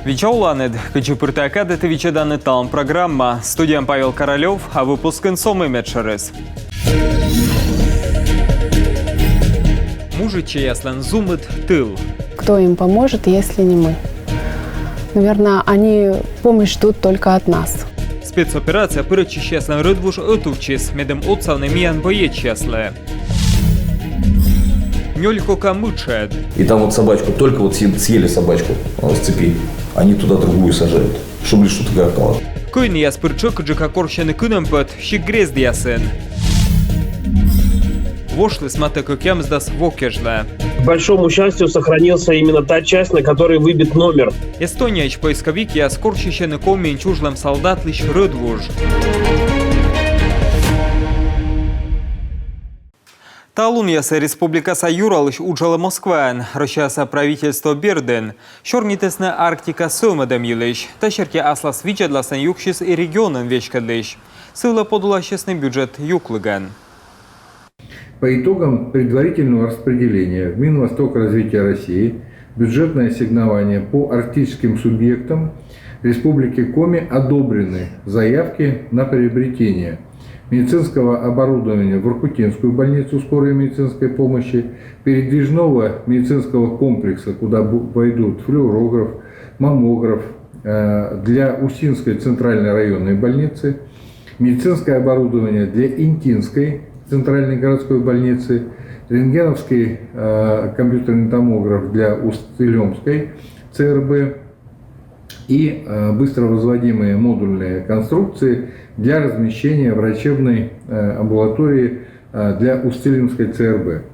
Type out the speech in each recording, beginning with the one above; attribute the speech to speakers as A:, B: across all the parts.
A: Вичауланед, качепыртака вичаданы талан программа. Студиям Павел Королев, а выпуск инсомы медшерес. Мужичи яслан зумыт тыл.
B: Кто им поможет, если не мы? Наверное, они помощь ждут только от нас.
A: Спецоперация пырочищ яслан рыдвуш отувчис, медем отцавны миян боеч ясле. Нёлько камычает.
C: И там вот собачку, только вот съели собачку с цепи, они туда другую сажают, чтобы лишь что-то гавкало.
A: Койни яспырчок джика корщены кынампет, щик грезд ясен. Вошли сматы кокям сдас вокежле.
D: К большому счастью, сохранился именно та часть, на которой выбит номер.
A: Эстония поисковик я скорчищены комин чужлым солдат лишь рыдвуж. Талуньяса Республика Юралыш уджала Москван, Россияса правительство Берден, Шорнитесна Арктика Сомадам Елыш, Тащерки Аслас Вичадласан Юкшис и регионен Вечкадлыш, Сыла подула честный бюджет Юклыган.
E: По итогам предварительного распределения в Минвосток развития России бюджетное ассигнование по арктическим субъектам Республики Коми одобрены заявки на приобретение медицинского оборудования в Воркутинскую больницу скорой медицинской помощи, передвижного медицинского комплекса, куда войдут флюорограф, маммограф для Устинской центральной районной больницы, медицинское оборудование для Интинской центральной городской больницы, рентгеновский компьютерный томограф для Усть-Илемской ЦРБ и быстро возводимые модульные конструкции для размещения врачебной амбулатории для Усть-Илемской ЦРБ.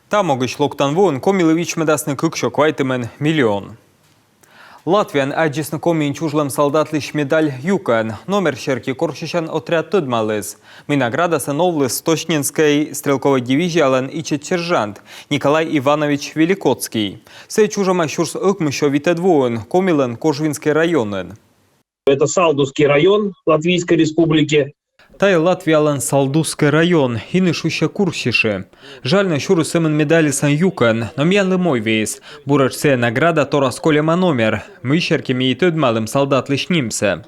A: Там могыч локтан вон комилович медасны кыкшок вайтемен миллион. Латвиян аджисны комин чужлам солдат лишь медаль юкан. Номер щерки корчищан отряд тудмалыз. Минограда сановлыс Точнинской стрелковой дивизии алан ичет сержант Николай Иванович Великоцкий. Сей чужама щурс ыкмыщо витедвоен комилан Кожвинский районен.
D: Это Салдусский район Латвийской Республики.
A: Тай Латвиялан Салдусский район, инышуща курсише. Жально щуры семен медали сан юкан, но мьянлы мой вейс. Бурач се награда то расколема номер. Мы щеркими и тудмалым солдат лишь нимся.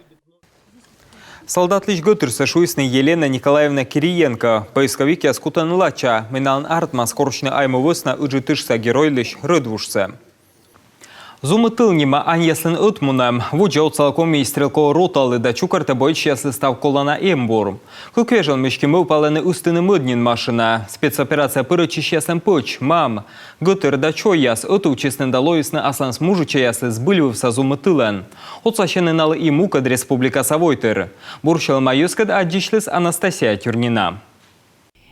A: Солдат лишь готырса шуисный Елена Николаевна Кириенко. Поисковик я скутан лача. Миналан артма скорчны айму высна уджитышса герой лишь рыдвушся. Зумы тылнима ань яслын утмунам, вуджа от целком и стрелкового роталы да чукарта бойч ясли став колана эмбур. Куквежен мешки мы упалены устыны мыднин машина. Спецоперация пырочищ яслен поч, мам. Гутыр да чо яс, оту честен далоисны аслан с мужича ясли сбылився зумы тылен. Отсащены налы и мукад Республика Савойтер. Буршел майоскад аджишлес Анастасия Тюрнина.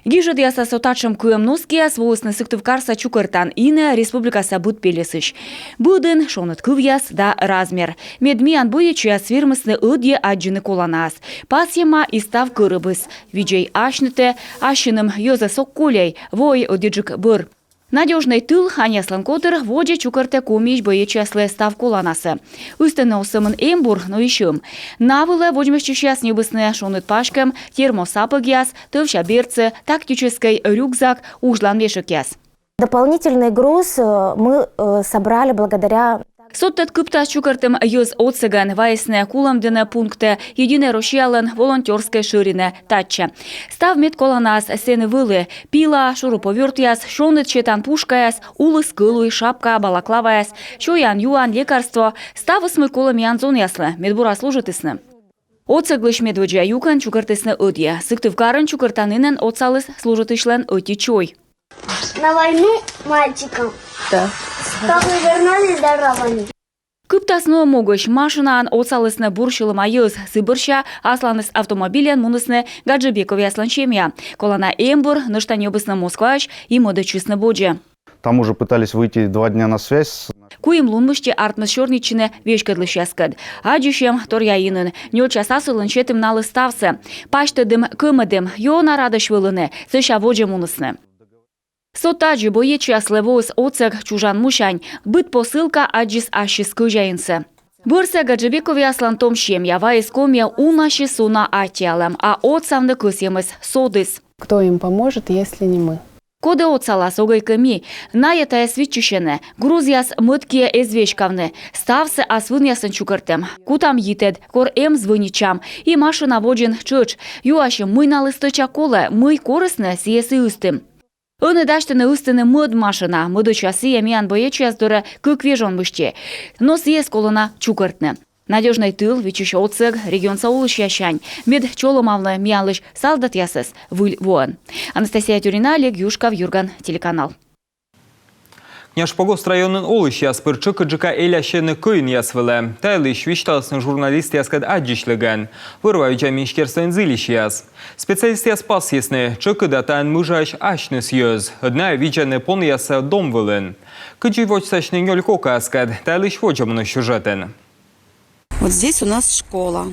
F: Гижет яса сотачым куемноския свойсны сыктывкарса чукыртан ине республикаса буд пелесыш. Будын шонат кывяс да размер. Медмиян боечу яс фирмысны ödye аджины коланас. Пасьема и став кырыбыс. Виджей ашныте, ашыным йоза соккулей, вой одиджик быр. Надежный тыл аняслан котыр воде чукарте комич боечасле став коланасы. Үстіне осымын эмбур, но ищем. Навылы водимещущас небысны шонут пашкам, термосапыгяс, тывща берцы, тактический рюкзак, ужлан вешекяс.
G: Дополнительный груз мы собрали благодаря...
F: Соттет кыптас чукартым йоз отсыган вайсне куламдыны пункты единый рошьялын волонтерской ширине татча. Став медколанас сены вылы, пила, шуруповерт яс, шонет четан пушкаяс, улыс кылуй, шапка, балаклаваяс, чоян юан лекарство, ставысмы колымян зон яслы, медбура служитысны. Отсыглыш медведжа юкан чукартысны ödye, сыктывкарын чукартанынын отсалыс служитышлен öti чой.
H: На войну мальчикам. Да. Как вы вернулись здоровыми?
F: Кыптасно могыш машинан отсалысны буршылы майыз сыбырща асланыс автомобилен мунысны Гаджибеков яслан чемья. Колана эмбур, ныштанёбысны Москвач и модочысны бодже.
I: Там уже пытались выйти 2 дня на связь.
F: Куим лунмышти артмыс шорничины вешкадлыш яскад. Аджишем торяинын, нёлча сасылын четым налы ставсы. Паштыдым кымыдым, йона радыш вылыны, сыша водже мунысны. Сотаджи боечу яслевоз оцег чужан мушань, быт посылка аджис ашис кыжайынсы. Бұрсы Гаджибеков яслан том шемья, вайскомья унаши суна атиалам, а отсамны кысемыз содыс.
B: Кто им поможет, если не мы?
F: Коде оцала согайками, наятая свитчишене, Грузияс мыткие эзвечкавны, ставсы асвын ясын чукыртым. Кутам йитед, кор звыничам, и машина воджин чыч, юашым мый налысты чаколы, мый корысны сиесы ыстым. Ыны даштыны ыстыны мыд машина, мыды часы ямиян боечуяс дыры кык вежон бышче, но сиес колына чукыртны. Надежный тыл, вичуш оцег, регион Саулыш ящань, мед чоломавлы миялыш солдат ясыс, выль воан. Анастасия Тюрина, Олег Юшков, Юрган, телеканал.
A: Княжпогост районын олыш яс пырчык джика элящены кыйын ясвылы. Тайлыш вишталсын журналист яскад аджишлыган. Вырваю министерствен зылищ яс. Специалист яс пас ясны, чыкы датан мыжаш ашныс йöz. Одна виджаны пон яса дом вылын. Кыджи вочсачны нёль кока аскад, тайлыш воджамыны сюжетен.
J: Вот здесь у нас школа,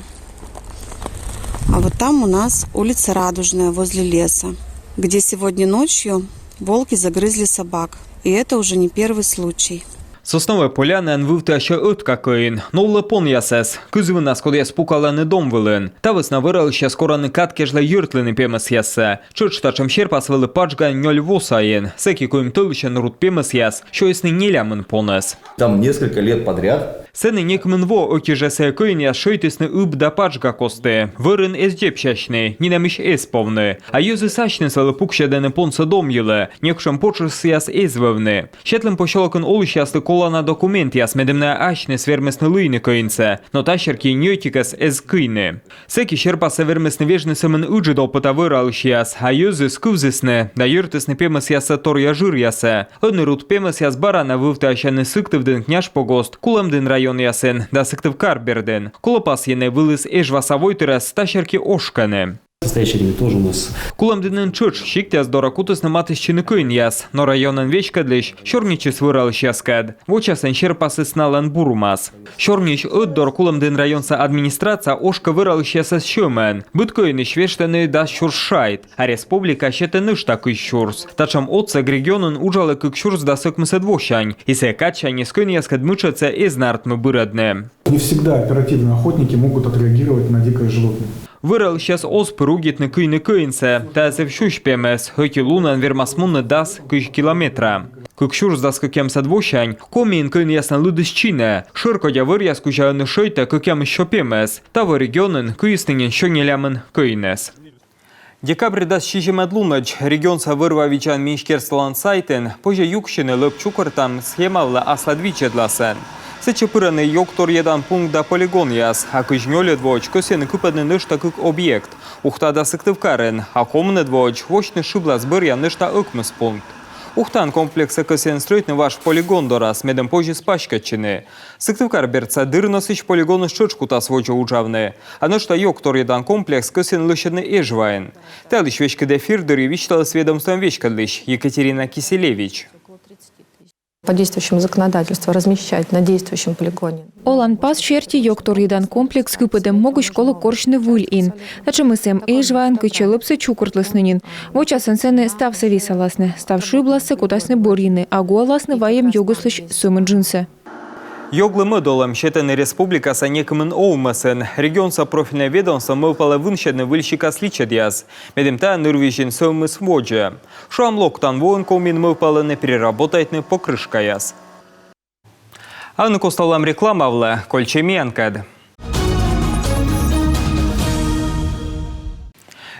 J: а вот там у нас улица Радужная возле леса, где сегодня ночью волки загрызли собак. И это уже не первый случай.
A: Соснове поляны вывтаща отка кыйын, ноллы пон ясес. Кызывына скоды спукаланы дом вылын. Та весна выралыща скораны каткежла юртлыны пемес ясса. Чырчтачым щерпас вылы пачга нёль восайын. Секи куим тылыща нрут пемес яс, шо ясны нелямын понес.
C: Там несколько лет подряд.
A: Сены некмын во окижесе кыйын яс шойтысны ып да пачга косты. Вырын эсджепщачны, нинамиш эсповны. А юзы сачны салы пукщаданы понса дом елы. Некшым почырс яс эзвывны. Щетлым пощолокын олыш ясты колана документ яс медемна ашны свермесны лыйны кыйынса. Но тащерки нётикас эз кыйны. Секи щерпаса вермесны вежны сымын ыджы допыта выралыш яс. А юзы скывзысны, да юртысны пемес яса тор яжыр яса. Ыны рут пемес яс барана вывтащаны сыктывдын княжпогост. Кулымдын район ясен, да сыктыв карберден. Колопас ене вылыз эжвасовой тырас тащерки ошканы.
K: В настоящее время тоже у нас.
A: Кулымдынын чыч, щиктяс доракутысны матышчыны кыйын яс, но районын вечкадлыш, щорничыс выралыш яскад. Вочасын щерпасы сналан бурумас. Щорнич ыддор кулымдын районса администрация ошка выралыш ясас щөмэн. Быт кыйын ишвештаны да щуршайт, а республика щеты такый щурс. Тачам отцег регионын ужалы кык щурс да сыкмысы двощань. Исе качани скыйын яскад мычаца эзнартмы бырадны.
L: Не всегда оперативные охотники могут отреагировать на дикое животное.
A: Вырал сейчас оспы ругитны кыйны кыйнсе, та зевщущ пемес, höki лунан вермасмунны дас кыш километра. Кыкщурс дас кыкемса двощань, комин кыйн ясна лыдысчине, шыркодя выряс кужаыны шойта кыкем еще пемес, того регионын кыйстынен шо нелямын кыйнес. Декабрь даст щижемед лунач, регион са вырвавичан министерстволан сайтен, позже юкщины лöpчукыртам схемалла асладвичедласен. Сечепыраны йоктор едан пункт да полигон яс, а кыжнёле двоч көсен кыпадны нышта кык объект. Ухта да сыктывкарен, а комны двоч вочны шибла сбыря нышта ыкмыс пункт. Ухтан комплекса көсен стройтны ваш полигон дорас, медем позже спачкачыны. Сыктывкар берца дырносыч полигоны шычку та своча ужавны. А нышта йоктор едан комплекс көсен лышедны эжвайн. Талыш вечкаде фирдыри вичталыс ведомством вечкадлыш Екатерина Киселевич.
M: По действующему законодательству размещать на действующем полигоне.
N: Олан пас черти йоктор едан комплекс кыпыдем могу школу коршны вуль ин. Тачем исем эжвайн кычелыпсы чукуртлыснынин. Воча сенсены ставсы висаласны, ставши бласы кутасны борины, а гуаласны ваем йогуслыш сумын джинсы.
A: Йоглы мыдолым щетыны республикаса некымын оумасын. Регионса профильное ведомство мылпалы вынщедны выльщика сличадьяс. Медемта нырвищен сомыс воджа. Шуамлоктан воин комин мылпалыны переработайтны покрышкаяс. А на костолам рекламавла Кольчемянкад.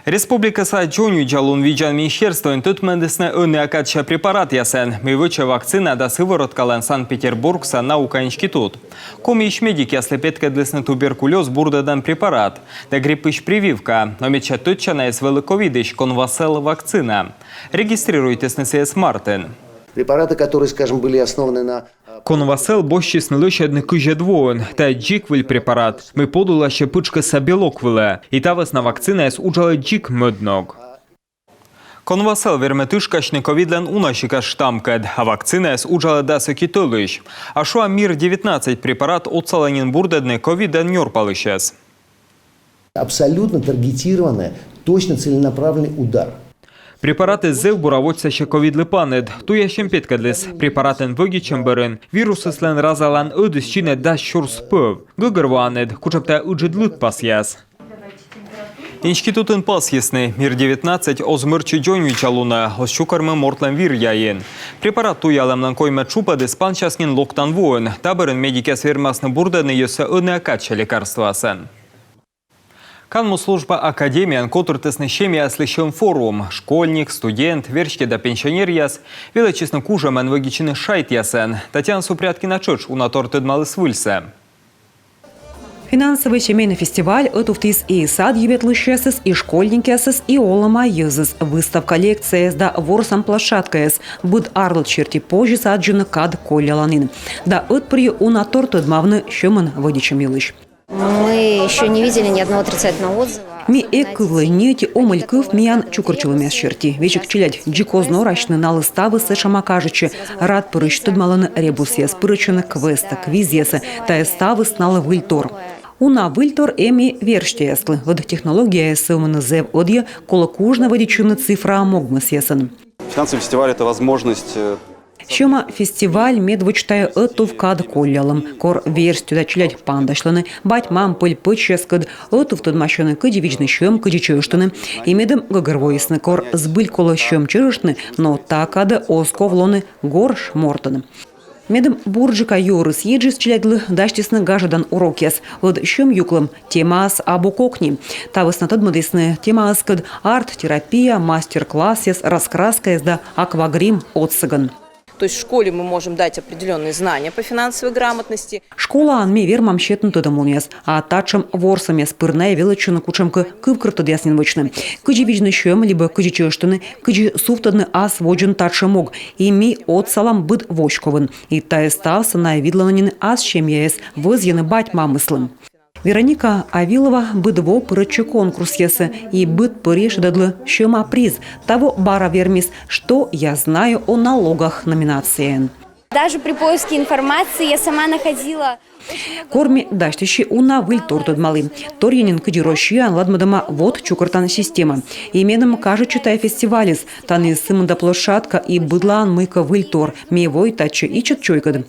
A: Республика Саджоню джалун виджан министерствен тут мендесне ыны акадша препарат ясен. Мывыча вакцина да сывороткален Санкт-Петербургса наука институт. Комиш медик ясли петкадлесны туберкулез бурдадан препарат. Да гриппыш прививка. Но меча тутчана из великовидыш конвасел вакцина. Регистрируйтесь на CS Мартин.
O: Препараты, которые, скажем, были основаны на...
A: Конвасел бощисны лишедны кыжа двоен, та джиквиль препарат. Мы подула ще пычка сабелок вила. И та весна вакцина ес уджала джик мөдног. Конвасел верметышкашны ковидлен унашика штамкед, а вакцина ес уджала даса китолыш. А шуа МИР-19 препарат отсаланин бурдедны ковиден нёрпалышес.
O: Абсолютно таргетированный, точно целенаправленный удар.
A: Препарати зев буравочся ще ковідли панед. Туя щемпеткадлес. Препаратен вогічем берен. Віруси слен разалан ödüs чине да щур спöv. Гыгыр ванед. Кучапта уджидлык пас яс. Институтын пас ясны, мир 19 озмырчы джонвича луна, озчукармы мортлан вир яйын. Препарат туялымнан койма чупады спанчаснин локтан воин, табырын медикес вермасны бурданы есі ыны акача лекарствасын. Канму служба академиян котыртысны шеме аслыщен форум. Школьник, студент, вершки да пенсионер яс, величесно кужамен вагичины шайт ясен. Татьяна Супряткина чуч унаторты дмалыс выльсе.
K: Финансовый семейный фестиваль «Отуфтис и сад юветлыщесес и школьникесес и олама юзес». Выставка лекция да ворсам площадкаес. Буд арлот черти позже саджена кад коляланин. Да отпри унаторты дмавны щеман водичем юлыш.
G: Мы еще не видели ни одного отрицательного отзыва.
K: Ми экывлы нети омыльков миян чукурчылымяс черти. Вечек челядь джикозно рачны налы ставы сэшама кажучи. Рад пырыш тыдмаланы ребусьес, пырычыны квеста, квизьесы, тая ставы сналы выльтор. Уна выльтор эми верштеяслы. Вот технология эсэмэны зэв одье колокужна водичыны цифра могмасьесын.
I: Финансовый фестиваль – это возможность...
K: Щема фестиваль медвочтая отов кад коллялым. Кор верстю да челядь пандашланы. Бать мам пыль пыческад. Отов тот машины кадивичны щем кадичыштаны. И медом гагарвоисны. Кор сбыль коло щем чырышны, но такада осковлоны горш мортаны. Медом бурджика юрыс еджис челядлы даштисны гажадан урокес. Лод щем юклым темас абукокни. Тавыс натадмадысны темас кад арт-терапия, мастер-класс, раскраска да аквагрим отсыган.
P: То есть в школе мы можем дать определенные знания по финансовой грамотности.
K: Школа анми вермам щетн тадамунес, а тачем ворсамес пырная величина кучемка кывкртад яснин вычны. Кыджи вижны щем, либо кыджи чештаны, кыджи суфтадны ас воджен тачем мог, и ми от салам быд вошковын. И тая ставса на видлананин ас щем яес, возьены бать мамыслым. Вероника Авилова быдво пырычы конкурс есе и быд пыреш дадлы щема приз того бара вермис, что я знаю о налогах номинации.
H: Даже при поиске информации я сама находила...
K: Корми даштищи уна выльтор тадмалы. Торьянин кадирощиян ладмадама вот чукартан система. Именом кажа читая фестивалис, таны сымда площадка и быдлан мыка выльтор, мевой тачы и чатчойкад.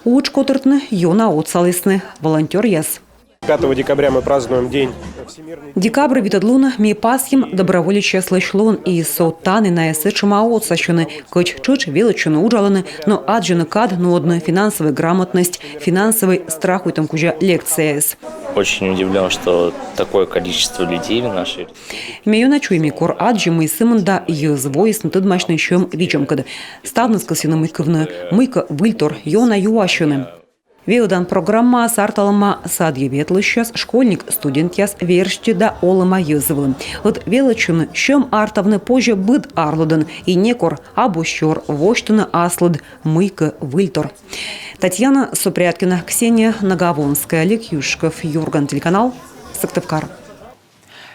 K: Уч котыртны йона отсалысны, волонтер яс.
Q: 5 декабря мы празднуем День всемирный.
K: Декабрь витадлун ми пасхим доброволичья слышлун и сотаны на эсэчма отсащены, кыч чыч величины ужаланы, но аджины кад нодны финансовая грамотность, финансовый страх и там кужа лекция.
R: Очень удивлен, что такое количество людей в нашей...
K: Мею чуйми кор аджи мы сымында езвоис натыдмачный щем вичемкад. Ставны скасины мыка выльтор йона юашены. Веудан программа сарталама садье ветлыщас, школьник, студент яс вершти да олама езывлым. Вот величины щем артовны позже быд арлудан и некор абущор воштыны аслыд мыка выльтор. Татьяна Супряткина, Ксения Наговонская, Олег Юшков, Юрган, телеканал Сыктывкар.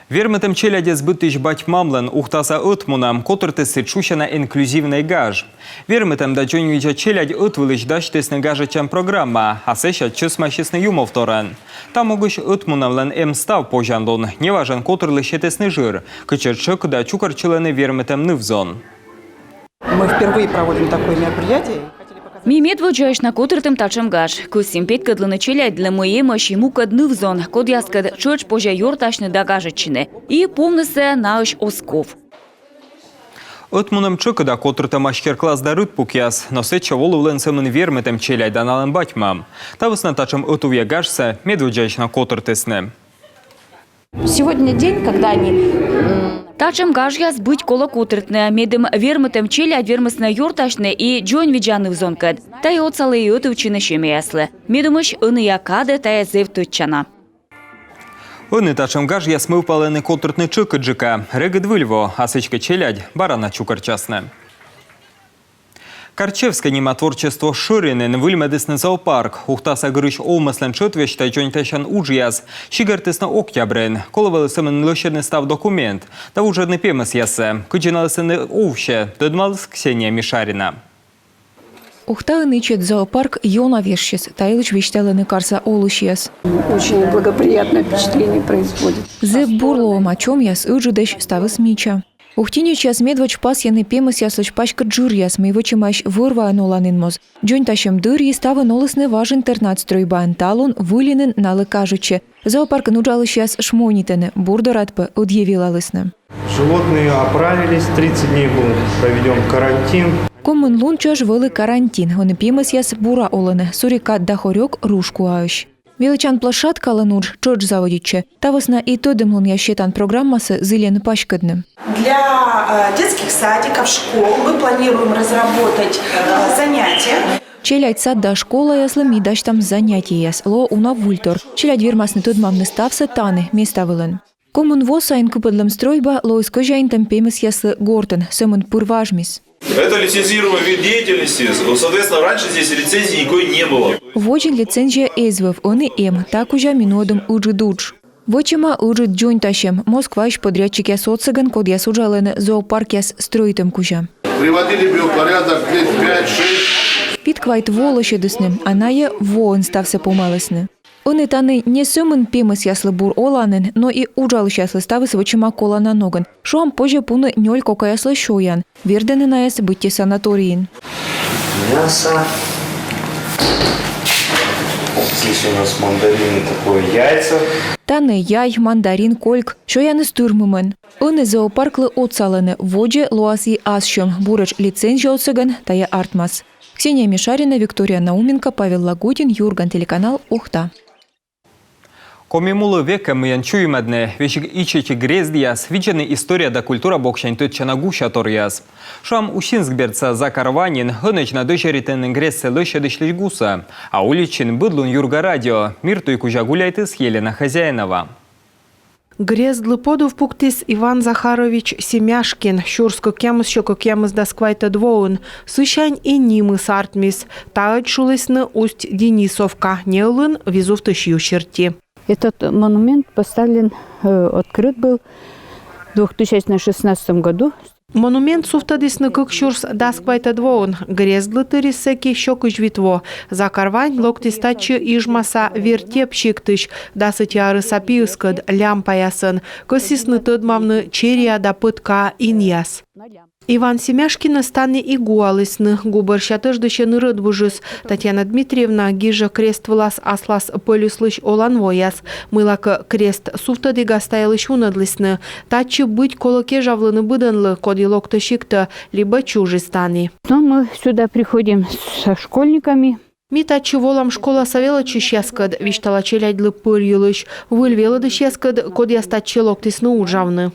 A: Вермитем челяде збытыш бать мамлен ухтаса отмунам, котыртысы чущана инклюзивный гаж. Вермитем да джонюича челядь отвылыш даштысны гажачам программа, а сеща чысмащисны юмовторан. Там могуш отмунамлен став пожандон, неважен котырлыщетесны жир, кычерчык да чукарчылены вермитем нывзон.
P: Мы впервые проводим такое мероприятие.
F: Мимет воджаешь на котыртым тачем гаш. Кусим пет кадланы челядь для моей мощему кадны взон. Код яскад чоч позже юрташны да гажачины. И помнысы науш осков.
A: Отмунам чыкыда котырта мастер-класс да рытпук яс, но сеча волувлен сымын вермитем челядь да налын батьмам. Тавысна тачем отувья гашса, медводжаешь на котыртысны.
B: Сегодня день, когда они...
F: Тачем гажьяс быть коло котыртны, медым вермитем челядь вермысны юрташны и джон виджаны взон кад. Тай отсалы и отывчины шемияслы. Медумыш ыны якады тая зев тутчана.
A: Ыны тачем гажьяс мы упалены котыртны чыкыджика, регид выльво, а сычка челядь барана чукарчасны. Карчевское немотворчество Ширинен выльмедысны зоопарк. Ухтаса грыш олмаслен чытвештай джонтешан уджияс. Шигартысны октябрен. Коловалы сымын лощерный став документ. Да ужерный пемыс ясы. Кыджиналысыны овще. Дыдмалыс Ксения Мишарина.
N: Ухталыны чет зоопарк йона вешчес. Тайлыч вещталыны карса олушьяс.
B: Очень благоприятное впечатление происходит.
N: Зев бурло мачом яс уджидеш ставы смича. Ухтине час медвач пас яны пемыс яслыч пачка джурьяс, мы его чимаш вырва ноланин моз. Джонь тащем дырьи ставы нолысны важ интернат стройбан талун вылинын налы кажуче. Зоопарк нуджалы сейчас шмонитены, бурдоратпы удъявила лысны.
Q: Животные оправились, 30 дней был проведен карантин.
N: Коммун лунчаш вылы карантин, он пемыс яс бура оланы, сурикат дахорек рушку аюш. Величан площадь каланур чодж заводиче. Тавосна и тодем лун ящетан программасы зелен пачкадны.
S: Для детских садиков, школ мы планируем разработать занятия.
N: Челядь садда школа яслы мидаш там занятия яс, ло уна вультор. Челядь вермасны тодмамны ставсы таны места вылын. Коммун восайн купадлам стройба ло искожайн там пемыс яслы гортен, сөмын пурважмис.
T: Это лицензируемый вид деятельности, соответственно, раньше здесь лицензии никакой не было.
N: Вочен лицензия эзвев, он и так уже минодом уджидудж. Вочема уджид джонь тащем, Москва ищ подрядчик яс отсаган, код яс уджален зоопарк яс строитем кужа.
U: Приводили биопорядок лет 5-6.
N: Питквайт волощедысны, она е воон стався помалысны. Он и таны не сөмын пемыс яслы бур оланын, но и уджалыш яслы ставы свочема кола на ноган. Шуам позже пуны нёль кока яслы шоян. Вердены на яс бытте санаториин.
Q: Мясо. Здесь у нас мандарины, такое яйца.
N: Таны яй, мандарин, кольк, шояны стурмумен. Он и зоопарклы отсаланы, воджи луас и асщем, бурач лицензия отсаган, тая артмас. Ксения Мишарина, Виктория Науменко, Павел Лагутин, Юрган, телеканал Ухта.
A: Комимулы века мы янчуем одне, вещик ичечи грездияс, виджены история да культура бокшань тут чанагуша торяс. Шам ущинск за карванин, гонеч на дочеритен грессе лыща дышлигуса, а уличин быдлун Юрга радио, мир туй кужа гуляйты с Елена Хозяинова.
V: Грездлы подов пуктис Иван Захарович Семяшкин, Щурско кемыс щоко кемыс дасквайта двоун, сыщань и нимыс артмис, таать шулысны усть Денисовка, неулын визу в тысячу черти.
W: Этот монумент поставлен, открыт был в 2016 году.
V: Монумент суфтадисны кыкшурс дасквайта двоун, грездлы тырисеки щокыч витво, закарвань локтистачы ижмаса вертепщиктыш, дасытяры сапиыскад лямпаясын, косисны тыдмамны черия да пытка иньяс. Иван Семяшкин стане игуалысны, губарщатыждыще нырыдвужыс. Татьяна Дмитриевна гижа крест влас аслас полюслыш оланвояс. Мылака крест суфтады гастайлыш унадлысны. Тачы быть колоке жавлыны быданлы, кодилок тащикта, либо чужий стане.
W: Но мы сюда приходим со школьниками.
V: Митачы волам школа савела чищескад, виштала челядьлы пырьылыш, выльвела дыщескад, код ястачы локтысны уджавны.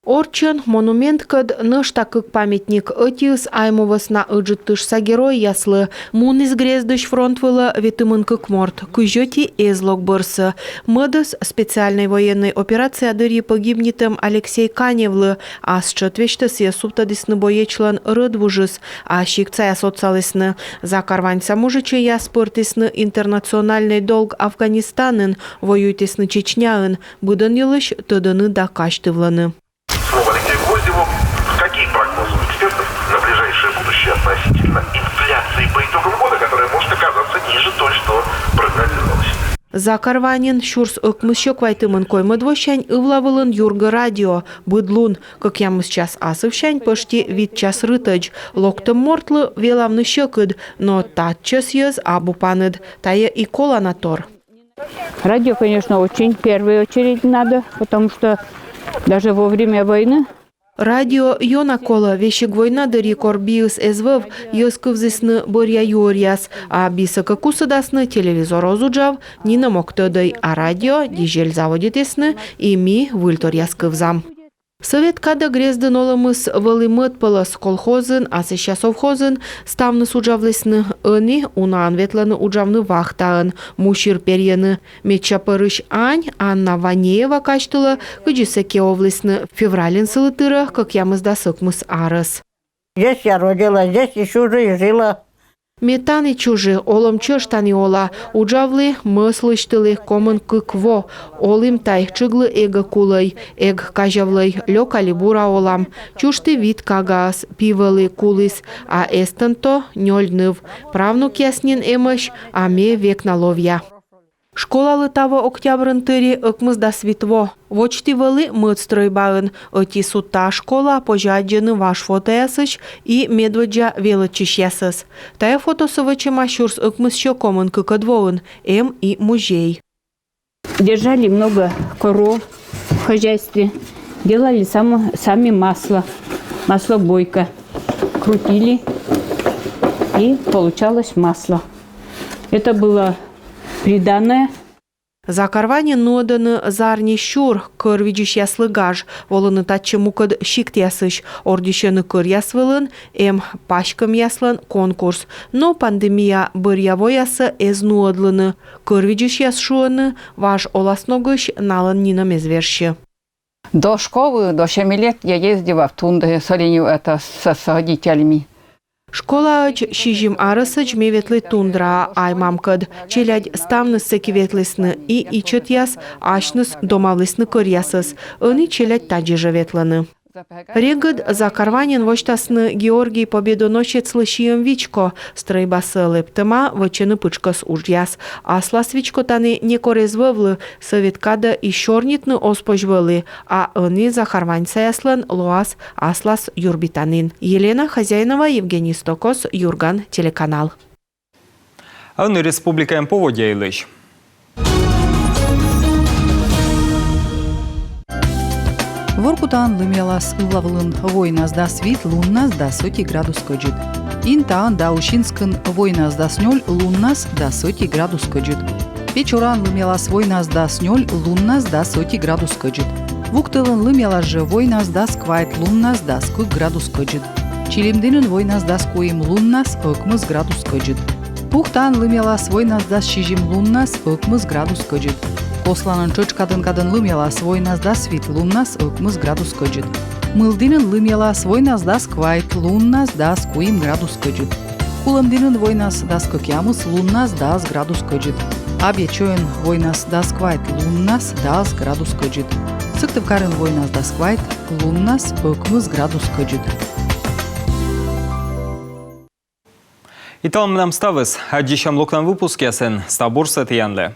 V: Орчен монумент кад нышта кык памятник ытиыс аймовас на ыджыттыш са герой яслы. Мун из грездыш фронт выла витымын кык морт. Кыжёти эзлок бырсы. Мыдыс специальной военной операции адыри погибнитым Алексей Каневлы. А с четвечтыс я суптадысны боечлан рыдвужыс. А щикцая соцалысны. За карваньца мужичи я спыртысны интернациональный долг Афганистанын. Воюйтысны Чечняын. Быдан йылыш тыдыны да каштывланы.
X: Слово Алексею Гвоздеву. Какие прогнозы экспертов на ближайшее будущее относительно инфляции по итогам года, которая может оказаться ниже той, что прогнозировалось?
V: Закарванин, Щурс ыкмысщок вайтымын коймыдвощань ывлавылын Юрга радио, быдлун, как я мы сейчас асывщань почти вид час рытыч, локтым мортлы веламны щекыд, но татчас ез абупаныд, тая и кола на тор.
W: Радио, конечно, очень в первую очередь надо, потому что даже во время войны.
V: Радио йона кола вещик война дари корбиус эзвев йоскывзысны борья юрьяс, а бисака кусадасны телевизор озуджав нина моктодой, а радио дижель заводитесны и ми выльторьяскывзам. Совет када грезден олымыз вылымыт пылыс колхозын, а сейчас совхозын ставны суджавлысны ыни унаан ветланы уджавны вахтаын, мушир перьяны мечапырыш ань, Анна Ванеева качтыла, кыджисеке овлысны февралин сылытыра, как ямыз да сыкмыз арыс.
W: Здесь я родилась, здесь еще же и жила.
V: Метаны чужи, олым чыштани ола, уджавлы мыслыштылы комын кыкво, олым тай чыглы эга кулай, эг кажавлай, лёкали бура олам, чушты вид кагас, пивалы кулыс, а эстенто нёльныв, правнук яснин эмыш, а ме век наловья. Школа лытава октябрын тыри ыкмызда свитво. Вочти вали мыцтройбаын. Оти сутта школа пожаджаны ваш фотоясыч и медведжа велычиш ясыс. Тая фотосовыча машурс ыкмыз щекомын кыкадвоын. И музей.
W: Держали много коров в хозяйстве. Делали сами масло. Маслобойка. Крутили. И получалось масло. Это было приданное.
V: За карване ноданы зарни щур, кыр видиш яслы гаж, волыны татчы мукад щикт ясыш, ордишыны кыр ясвылын, пашкам яслын конкурс. Но пандемия бір яво ясы эз нуадлыны, кыр видиш ясшуаны, ваш оласногыш налын нинам изверши.
C: До школы, до 7 лет я ездила в Тундру с родителями.
V: Школа шижим арысыч меветлы тундра аймамкад, челядь ставныс секиветлесны и ичет яс ашныс домавлесны корьясыс, они челядь таджи живетланы. Регад за карванин воштасны Георгий победоносец лышием вичко, стройбасы лептыма вычыны пычкас ужяс, аслас вичко таны не корезвывлы, советкада и шорнитны оспожвылы, а они за карвань саяслан луас аслас юрбитанин. Елена Хозяинова, Евгений Стокос, Юрган, телеканал.
A: Аны республикаем поводяйлыш.
D: Воркутан лымелас ылавлын войназда свит луннас да соти градус көджүт. Интаан да ушинскын войназда снёль луннас да соти градус көджүт. Печоран лымелас войназда снёль луннас да соти градус көджүт. Вуктылын лымелас же войназда сквайт луннас да скуй градус көджүт. Чилимдинын войназда скуим луннас ыкмыз градус көджүт. Пухтан лымелас войназда шижим луннас ыкмыз градус көджүт. Косланын чочкадын-кадын лымелас войназда свит луннас ыкмыз градус көджүт. Мылдинын лымелас войназда сквайт луннас да скуим градус көджүт. Кулымдинын войнас да скокямыс луннас да градус көджүт. Абьячоен войнас да сквайт луннас да градус көджүт. Сыктывкарын войнас да сквайт луннас ыкмыз градус көджүт.
A: Италым нам ставыз, а дишам локнан выпуске сен стабурса тиянле.